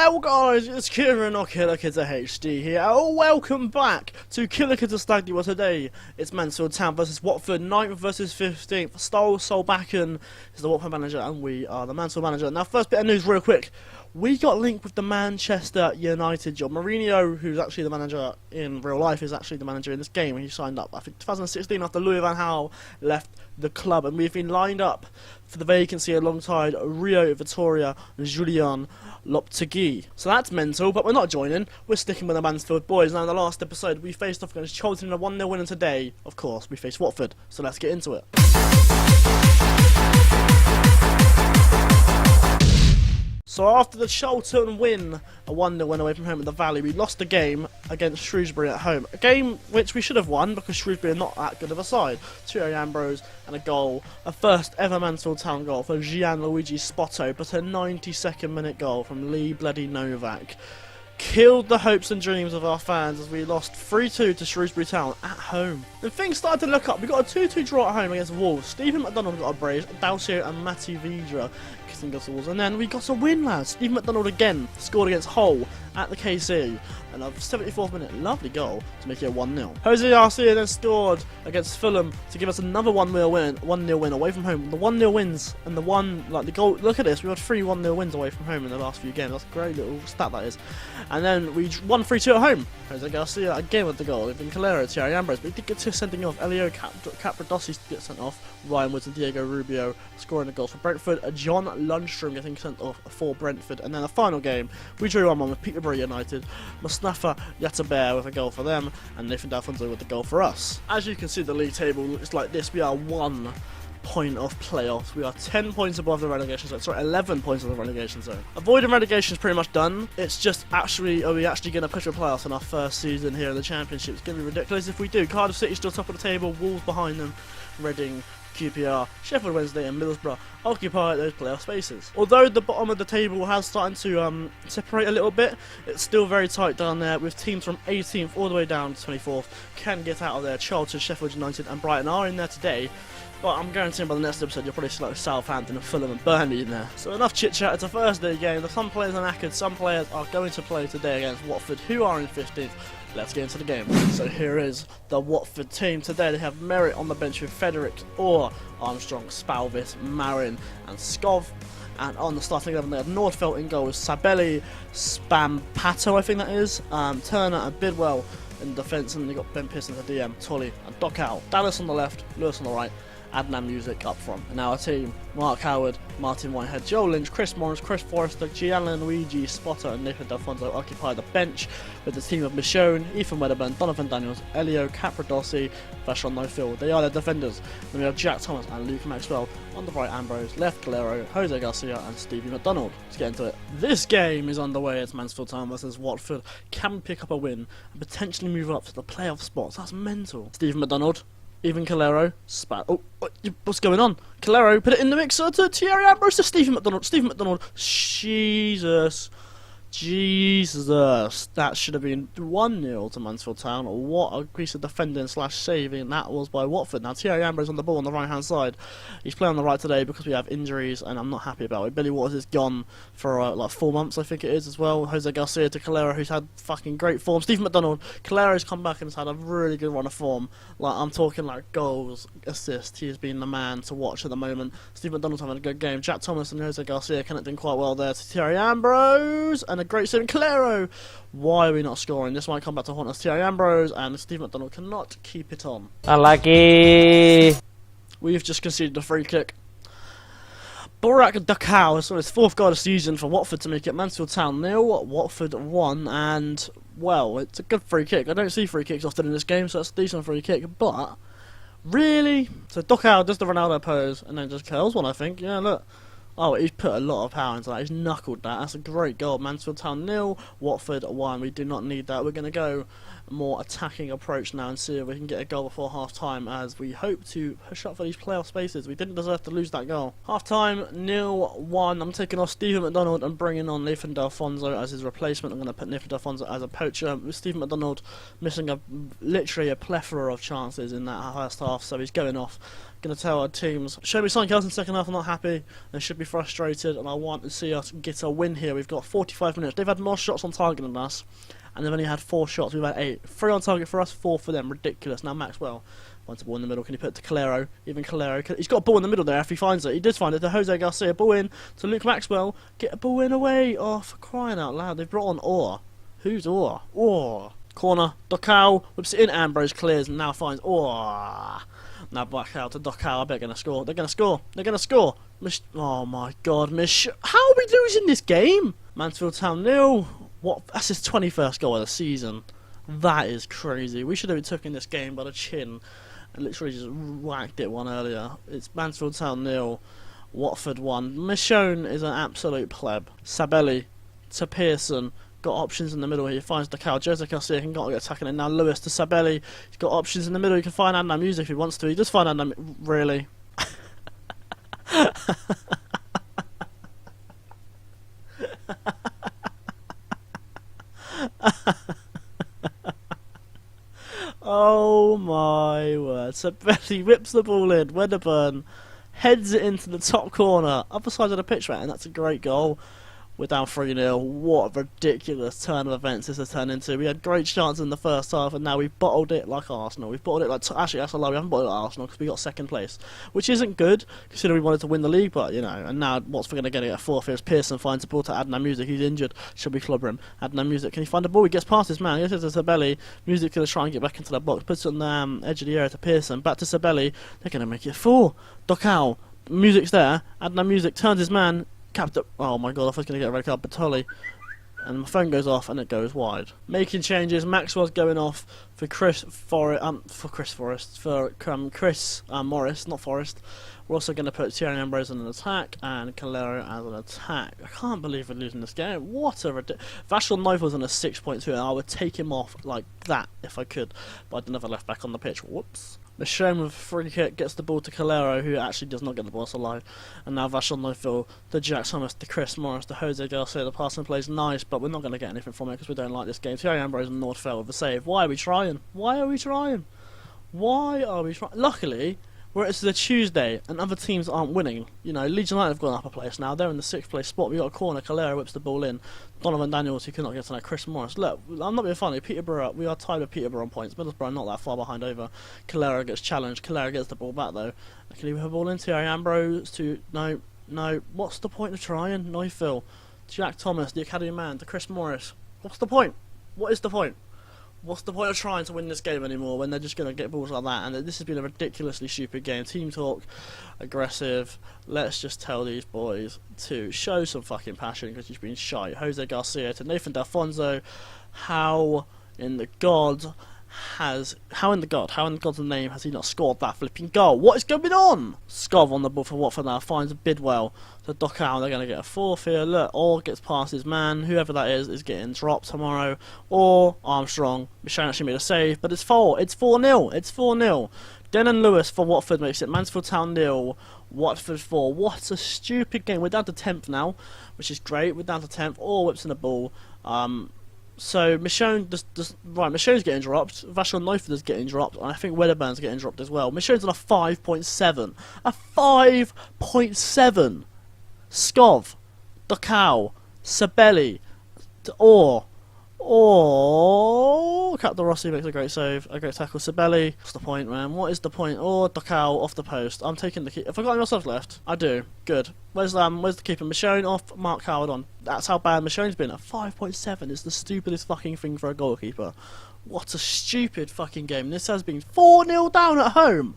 Well guys, it's Kieran or Killerkizza HD here. Welcome back to Killerkizza Stag. Today it's Mansfield Town versus Watford, 9th versus 15th. Solbakken is the Watford manager and we are the Mansfield manager. Now first bit of news real quick. We got linked with the Manchester United job. Mourinho, who's actually the manager in real life, is actually the manager in this game. He signed up, I think, 2016 after Louis van Gaal left the club. And we've been lined up for the vacancy alongside Rio Vittoria and Julian Lopetegui. So that's mental, but we're not joining. We're sticking with the Mansfield boys. Now in the last episode, we faced off against Charlton in a 1-0 win, and today, of course, we face Watford. So let's get into it. So after the Charlton win, a 1-0 win away from home at the Valley, we lost the game against Shrewsbury at home. A game which we should have won because Shrewsbury are not that good of a side. Thierry Ambrose and a goal, a first ever Mansfield Town goal for Gianluigi Spotto, but a 92nd minute goal from Lee Bloody Novak. Killed the hopes and dreams of our fans as we lost 3-2 to Shrewsbury Town at home. Then things started to look up. We got a 2-2 draw at home against Wolves. Stephen McDonald got a brace, Dalcio and Matty Vidra kissing us walls. And then we got a win, lads. Stephen McDonald again scored against Hull at the KC. And a 74th minute, lovely goal to make it a 1-0. Jose Garcia then scored against Fulham to give us another 1-0 win away from home. The 1-0 wins and the goal. Look at this, we had 3 1-0 wins away from home in the last few games. That's a great little stat that is. And then we won 3-2 at home. Jose Garcia again with the goal. Even Calero, Thierry Ambrose, but he did get 2 sending off. Elio Capradossi gets sent off. Ryan Woods and Diego Rubio scoring the goals for Brentford. John Lundstrom getting sent off for Brentford. And then the final game, we drew 1-1 with Peterborough United. Mustafa Yataber with a goal for them, and Nathan D'Alfonso with the goal for us. As you can see, the league table looks like this. We are 1 point off playoffs. We are 10 points above the relegation zone. Sorry, 11 points on the relegation zone. Avoiding relegation is pretty much done. It's just actually, are we actually going to push for playoffs in our first season here in the Championship? It's going to be ridiculous if we do. Cardiff City still top of the table, Wolves behind them, Reading, QPR, Sheffield Wednesday and Middlesbrough occupy those playoff spaces. Although the bottom of the table has started to separate a little bit, it's still very tight down there, with teams from 18th all the way down to 24th can get out of there. Charlton, Sheffield United and Brighton are in there today, but I'm guaranteeing by the next episode you'll probably see like Southampton and Fulham and Burnley in there. So enough chit chat, it's a Thursday game. Some players are knackered, some players are going to play today against Watford, who are in 15th. Let's get into the game. So here is the Watford team. Today they have Merritt on the bench with Frederick, Orr, Armstrong, Spalvis, Marin and Skov. And on the starting 11 they have Nordfeldt in goal with Sabelli, Spampato I think that is, Turner and Bidwell in defence, and they've got Ben Pearson at the DM, Tolley and Dockow. Dallas on the left, Lewis on the right, Adnan Music up front. And our team, Mark Howard, Martin Whitehead, Joe Lynch, Chris Morris, Chris Forrester, Gianluigi Spotter and Nathan D'Alfonso occupy the bench, with the team of Michonne, Ethan Wedderburn, Donovan Daniels, Elio Capradossi, Vashon Nofield. They are their defenders. Then we have Jack Thomas and Luke Maxwell. On the right, Ambrose, left Calero, Jose Garcia and Stevie McDonald. Let's get into it. This game is underway. It's Mansfield Town versus Watford. Can we pick up a win and potentially move up to the playoff spots? That's mental. Stevie McDonald, even Calero, what's going on? Calero, put it in the mixer to Thierry Ambrose to Stephen McDonald. Stephen McDonald, Jesus, that should have been 1-0 to Mansfield Town. What a piece of defending slash saving that was by Watford. Now Thierry Ambrose on the ball on the right hand side. He's playing on the right today because we have injuries and I'm not happy about it. Billy Waters is gone for like 4 months I think it is as well. Jose Garcia to Calero, who's had fucking great form. Stephen McDonald, Calero's come back and has had a really good run of form. Like I'm talking like goals, assists. He has been the man to watch at the moment. Stephen McDonald's having a good game. Jack Thomas and Jose Garcia connecting quite well there to Thierry Ambrose, and a great save. Calero, why are we not scoring? This might come back to haunt us. Thierry Ambrose and Steve McDonald cannot keep it on. Unlucky. We've just conceded a free kick. Borak Dakau has his 4th goal of the season for Watford to make it Mansfield Town 0, Watford 1, and well, it's a good free kick. I don't see free kicks often in this game, so it's a decent free kick, but really? So Dakau does the Ronaldo pose and then just curls one, I think. Yeah, look. Oh, he's put a lot of power into that. He's knuckled that. That's a great goal. Mansfield Town 0, Watford 1. We do not need that. We're going to go more attacking approach now and see if we can get a goal before half time, as we hope to push up for these playoff spaces. We didn't deserve to lose that goal. Half time 0-1. I'm taking off Stephen McDonald and bringing on Nathan D'Alfonso as his replacement. I'm going to put Nathan D'Alfonso as a poacher, with Stephen McDonald missing literally a plethora of chances in that first half, so he's going off. Going to tell our teams, show me something else in the second half. I'm not happy. They should be frustrated, and I want to see us get a win here. We've got 45 minutes. They've had more shots on target than us, and they've only had 4 shots. We've had 8. 3 on target for us, 4 for them. Ridiculous. Now Maxwell wants a ball in the middle. Can he put it to Calero? Even Calero. He's got a ball in the middle there if he finds it. He did find it to Jose Garcia. Ball in to Luke Maxwell. Get a ball in away. Oh, for crying out loud. They've brought on Orr. Who's Orr? Orr. Corner. Docau. Whips it in. Ambrose clears and now finds Orr. Now back out to Docau. I bet they're going to score. They're going to score. They're going to score. Oh my god. How are we losing this game? Mansfield Town 0. What? That's his 21st goal of the season. That is crazy. We should have been taking this game by the chin and literally just whacked it one earlier. It's Mansfield Town 0. Watford 1. Michonne is an absolute pleb. Sabelli to Pearson. Got options in the middle. He finds the cow. Jose Garcia can get attacking it now. Lewis to Sabelli. He's got options in the middle. He can find Adnan Music if he wants to. He does find Adnan. Really? Oh my word. Sabelli whips the ball in. Wedderburn heads it into the top corner. Other side of the pitch, right? And that's a great goal. We're down 3-0. What a ridiculous turn of events this has turned into. We had great chances in the first half, and now we've bottled it like Arsenal. We've bottled it like... Actually, that's a lie. We haven't bottled it like Arsenal because we got second place, which isn't good, considering we wanted to win the league, but, you know, and now what's we're going to get it at fourth here is Pearson finds the ball to Adnan Music. He's injured. Should we clobber him? Adnan Music. Can he find the ball? He gets past his man. He gets to Sabelli. Music going to try and get back into the box. Puts it on the edge of the area to Pearson. Back to Sabelli. They're going to make it 4. Docau. Music's there. Adnan Music turns his man. Oh my god, I was going to get a red card, Bertolli. And my phone goes off and it goes wide. Making changes, Maxwell's going off for Chris Morris, not Forrest. We're also going to put Thierry Ambrose in an attack and Calero as an attack. I can't believe we're losing this game. What a ridiculous... Vashon Neufels on a 6.2 and I would take him off like that if I could. But I didn't have a left back on the pitch. Whoops. Michonne with a free kick gets the ball to Calero, who actually does not get the ball alive. And now Vashon Neufels, to Jack Thomas, to Chris Morris, to Jose Garcia. The passing plays nice, but we're not going to get anything from it because we don't like this game. Thierry Ambrose and Nordfeld with a save. Why are we trying? Why are we trying? Why are we trying? Luckily, it's the Tuesday and other teams aren't winning. You know, Leeds United have gone up a place now. They're in the 6th place spot. We got a corner. Calero whips the ball in. Donovan Daniels, who could not get to that. Chris Morris. Look, I'm not being funny. Peterborough, we are tied with Peterborough on points. Middlesbrough not that far behind over. Calero gets challenged. Calero gets the ball back though. Can he have a ball in? Thierry Ambrose to no. What's the point of trying? Neufeld. Jack Thomas, the academy man, to Chris Morris. What's the point? What is the point? What's the point of trying to win this game anymore when they're just going to get balls like that? And this has been a ridiculously stupid game. Team talk, aggressive. Let's just tell these boys to show some fucking passion because he's been shite. Jose Garcia to Nathan D'Alfonso. How in God's name has he not scored that flipping goal? What is going on? Scov on the ball for Watford now finds Bidwell to Docau. They're going to get a fourth here. Look, Orr gets past his man. Whoever that is getting dropped tomorrow. Or Armstrong. Michonne actually made a save, but it's 4. It's 4-0. It's 4-0. Denon Lewis for Watford makes it Mansfield Town 0. Watford 4. What a stupid game. We're down to 10th now, which is great. We're down to 10th. Orr whips in the ball. So Michonne Michonne's getting dropped. Vashon Neufeld is getting dropped, and I think Wedderburn's getting dropped as well. Michonne's on a 5.7. A 5.7. Scov, Docau, Sabelli, Orr. Captain Rossi makes a great save, a great tackle. Sabelli, what's the point, man? What is the point? Docau off the post. I'm taking the keeper. Have I got anyone else left? I do. Good. Where's the keeper? Michonne off, Mark Howard on. That's how bad Michonne's been. A 5.7 is the stupidest fucking thing for a goalkeeper. What a stupid fucking game. This has been 4-0 down at home.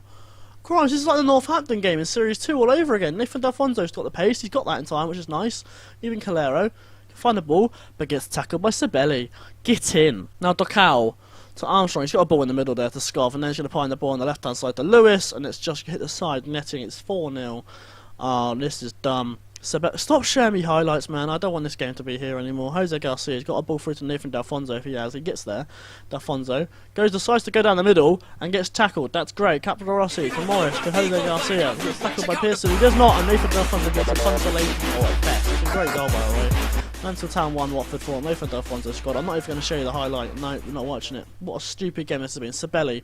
Christ, this is like the Northampton game in Series 2 all over again. Nathan D'Alfonso's got the pace. He's got that in time, which is nice. Even Calero can find the ball, but gets tackled by Sabelli. Get in. Now Docau to Armstrong. He's got a ball in the middle there to Scov, and then he's going to find the ball on the left-hand side to Lewis, and it's just hit the side netting. It's 4-0. Oh, this is dumb. Stop showing me highlights, man. I don't want this game to be here anymore. Jose Garcia's got a ball through to Nathan D'Alfonso if he has. He gets there. D'Alfonso decides to go down the middle and gets tackled. That's great. Capital Rossi to Morris to Jose Garcia. He gets tackled by Pearson. He does not, and Nathan D'Alfonso gets a consolation goal at best. It's a great goal, by the way. Mansfield Town 1, Watford 4. Nathan D'Alfonso scored. I'm not even going to show you the highlight. No, you're not watching it. What a stupid game this has been. Sabelli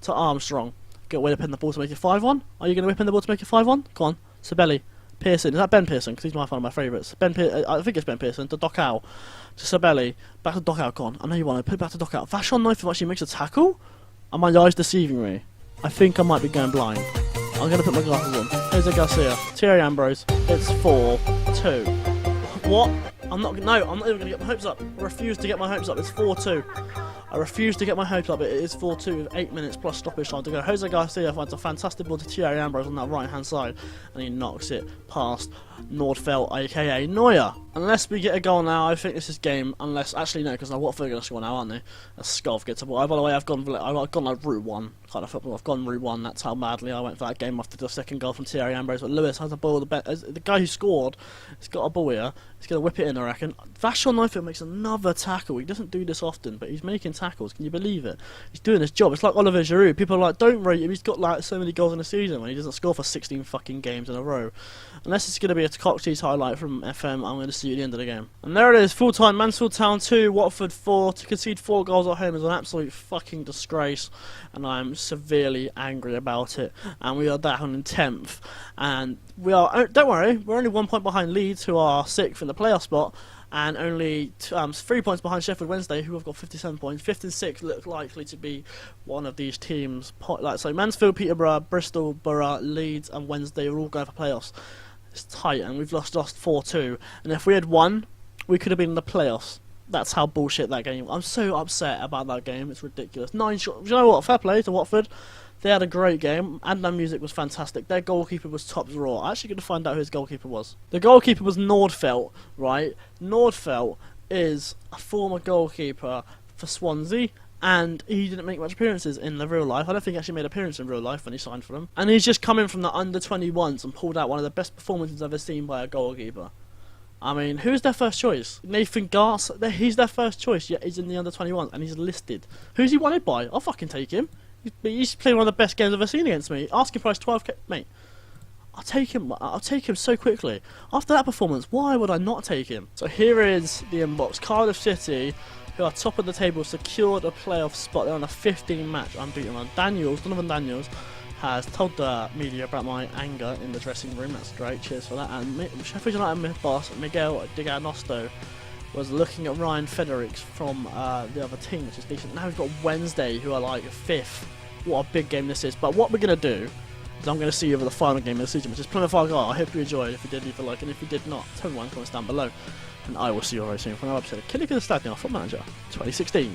to Armstrong. Get whip in the ball to make it 5-1. Are you going to whip in the ball to make it 5-1? Go on. Sabelli. Pearson. Is that Ben Pearson? Because he's one of my favourites. I think it's Ben Pearson. To Dockow. To Sabelli. Back to Dockow. Go on. I know you want to put it back to Dockow. Vashon Knife actually makes a tackle? Are my eyes deceiving me? I think I might be going blind. I'm going to put my glasses on. Jose Garcia. Thierry Ambrose. It's 4-2. What? I'm not even going to get my hopes up. I refuse to get my hopes up. It's 4-2. I refuse to get my hopes up. It is 4-2 with 8 minutes plus stoppage time to go. Jose Garcia finds a fantastic ball to Thierry Ambrose on that right hand side, and he knocks it past Nordfeldt, aka Neuer. Unless we get a goal now, I think this is game. Unless, actually no, because Watford are going to score now, aren't they? A Skov gets a ball. By the way, I've gone like Route 1 kind of football. I've gone Route 1. That's how madly I went for that game after the second goal from Thierry Ambrose. But Lewis has a ball. The guy who scored, he's got a ball here. He's going to whip it in, I reckon. Vashon Knife makes another tackle. He doesn't do this often, but he's making tackles. Can you believe it? He's doing his job. It's like Oliver Giroud. People are like, don't rate him. He's got like so many goals in a season when he doesn't score for 16 fucking games in a row. Unless it's going to be a Cocktease highlight from FM, I'm going to see you at the end of the game. And there it is, full time. Mansfield Town 2, Watford 4. To concede 4 goals at home is an absolute fucking disgrace, and I'm severely angry about it. And we are down in 10th, and we are. Don't worry, we're only 1 point behind Leeds, who are 6th in the playoff spot, and only 3 points behind Sheffield Wednesday, who have got 57 points. 5th and 6th look likely to be one of these teams. So Mansfield, Peterborough, Bristol, Borough, Leeds, and Wednesday are all going for playoffs. It's tight, and we've lost 4-2. And if we had won, we could have been in the playoffs. That's how bullshit that game was. I'm so upset about that game. It's ridiculous. 9 shots. You know what? Fair play to Watford. They had a great game, and their music was fantastic. Their goalkeeper was top draw. I actually going to find out who his goalkeeper was. The goalkeeper was Nordfeldt, right? Nordfeldt is a former goalkeeper for Swansea, and he didn't make much appearances in the real life. I don't think he actually made an appearance in real life when he signed for them. And he's just come in from the under-21s and pulled out one of the best performances I've ever seen by a goalkeeper. I mean, who's their first choice? Nathan Garth, he's their first choice, yet he's in the under-21s and he's listed. Who's he wanted by? I'll fucking take him. He's playing one of the best games I've ever seen against me. Asking price 12k, mate. I'll take him so quickly. After that performance, why would I not take him? So here is the inbox. Cardiff City, who are top of the table, secured a playoff spot. They're on a 15-match unbeaten run. Donovan Daniels, has told the media about my anger in the dressing room. That's great. Cheers for that. And Sheffield United boss Miguel Diganosto was looking at Ryan Fredericks from the other team, which is decent. Now we've got Wednesday, who are like 5th. What a big game this is. But what we're going to do is I'm going to see you over the final game of the season, which is Plymouth Argyle. I hope you enjoyed. If you did, leave a like. And if you did not, tell me one in the comments down below. And I will see you very soon for another episode of Killerkizza Stag, Football Manager 2016.